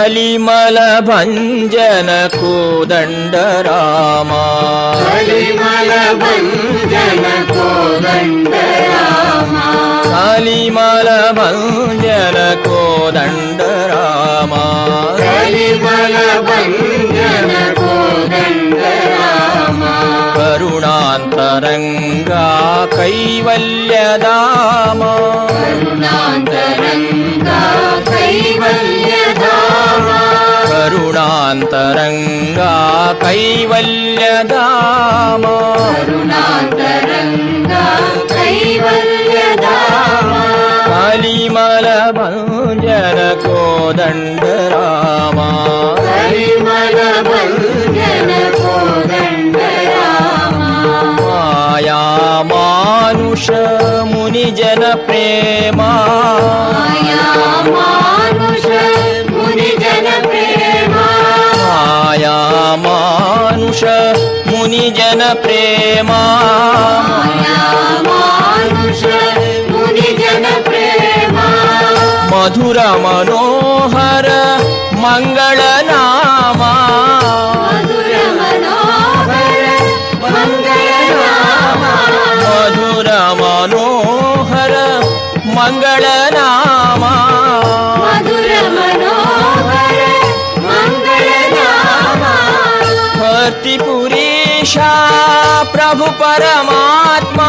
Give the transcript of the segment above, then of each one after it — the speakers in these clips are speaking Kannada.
ಕಲಿಮಲ ಭಂಜನ ಕೋದಂಡ ರಾಮ ಕಲಿಮಲ ಭಂಜನ ಕೋದಂಡ ರಾಮ ಕಲಿಮಲ ಭಂಜನ ಕೋದಂಡ ರಾಮ ಕಲಿಮಲ ಭಂಜನ ಕೋದಂಡ ರಾಮ ಕರುಣಾಂತರಂಗ ಕೈವಲ್ಯಧಾಮ ಕರುಣಾಂತರಂಗ ಕೈವಲ್ಯಧಾಮ ಕರುಣಾಂತರಂಗ ಕೈವಲ್ಯಧಾಮ ಕರುಣಾಂತರಂಗ ಕೈವಲ್ಯಧಾಮ ಕಲಿಮಲ ಭಂಜನ ಕೋದಂಡ ರಾಮ ಕಲಿಮಲ ಭಂಜನ ಕೋದಂಡ ರಾಮ ಮಾಯಾ ಮಾನುಷ ಮುನಿಜನ ಪ್ರೇಮ ಮಾಯಾ ಮಾನುಷ ಮುನಿಜನ ಪ್ರೇಮ ಮಾಯಾ ಮಾನುಷ ಮುನಿಜನ ಪ್ರೇಮ ಮಾಯಾ ಮಾನುಷ ಮುನಿಜನ ಪ್ರೇಮ ಮಧುರ ಮನೋಹರ ಮಂಗಳ ನಾಮ ಮಧುರ ಮನೋಹರ ಮಂಗಳ ನಾಮ ಮಧುರ ಮನೋಹರ ಮಂಗಳ ನಾಮ ಮಧುರ ಮನೋಹರ ಮಂಗಳ ನಾಮ ಭರ್ತಿಪುರೀಶ ಪ್ರಭು ಪರಮಾತ್ಮ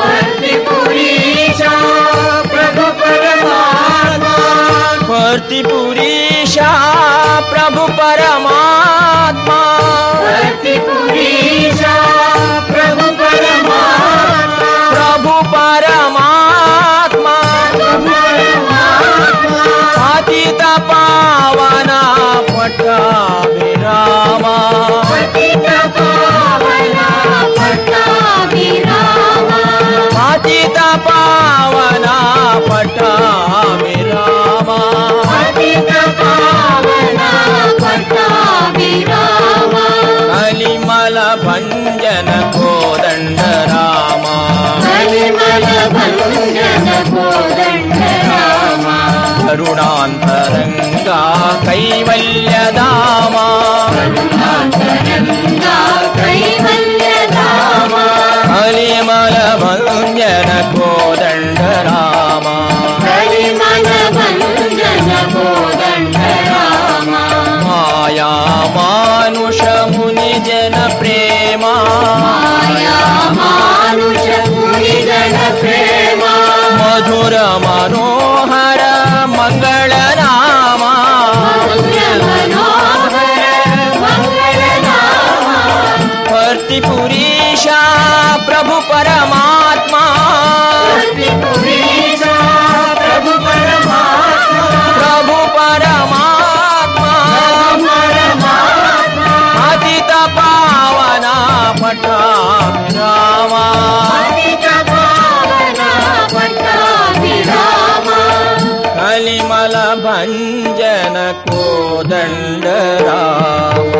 ಭಕ್ತಿಪುರೀಶ ಪ್ರಭು ಪರಮಾತ್ಮ ಭರ್ತಿಪುರೀಶ ಪ್ರಭು ಪರಮಾತ್ಮ ಭಕ್ತಿಪುರೀಶ ಪ್ರಭು ಪರಮಾತ್ಮ ಪ್ರಭು ಪರಮಾತ್ಮ ಪರಮಾತ್ಮ ಅತೀತ ಪಾವನ ಪಟ್ಟಾಭಿರಾಮ ಪತಿತ ಪಾವನ ಪಟ್ಟಾಭಿರಾಮ ಅತೀತ ಪಾವನ ಪಟ್ಟಾಭಿರಾಮ ಪತಿತ ಪಾವನ ಪಟ್ಟಾಭಿರಾಮ ಕಲಿಮಲ ಭಂಜನ ಕೋದಂಡ ರಾಮ ಕಲಿಮಲ ಭಂಜನ ಕೋದಂಡ ರಾಮ ಕರುಣಾಂತರಂಗ ಕೈವಲ್ಯಧಾಮ ಕರುಣಾಂತರಂಗ ಕೈವಲ್ಯಧಾಮ ಕಲಿಮಲ ಭಂಜನ ಕೋದಂಡ ರಾಮ ಕಲಿಮಲ ಭಂಜನ ಕೋದಂಡ ರಾಮ ಮಾಯಾ ಮಾನುಷ ಮುನಿಜನ ಪ್ರೇಮ ಮಾಯಾ ಮಾನುಷ ಮುನಿಜನ ಪ್ರೇಮ ಮಧುರ ಮನೋಹರ ಮಂಗಳ ನಾಮ ಮಧುರ ಮನೋಹರ ಮಂಗಳ ನಾಮ ಭರ್ತಿಪುರೀಶ ಪ್ರಭು ಪರಮಾತ್ಮ ಭಕ್ತಿಪುರೀಶ ಪ್ರಭು ಪರಮಾತ್ಮ ಪ್ರಭು ಪರಮಾತ್ಮ ಪರಮಾತ್ಮ ಅತೀತ ಪಾವನ ಪಟ್ಟಾಭಿರಾಮ ಪತಿತ ಪಾವನ ಪಟ್ಟಾಭಿರಾಮ ಕಲಿಮಲ ಭಂಜನ ಕೋದಂಡ ರಾಮ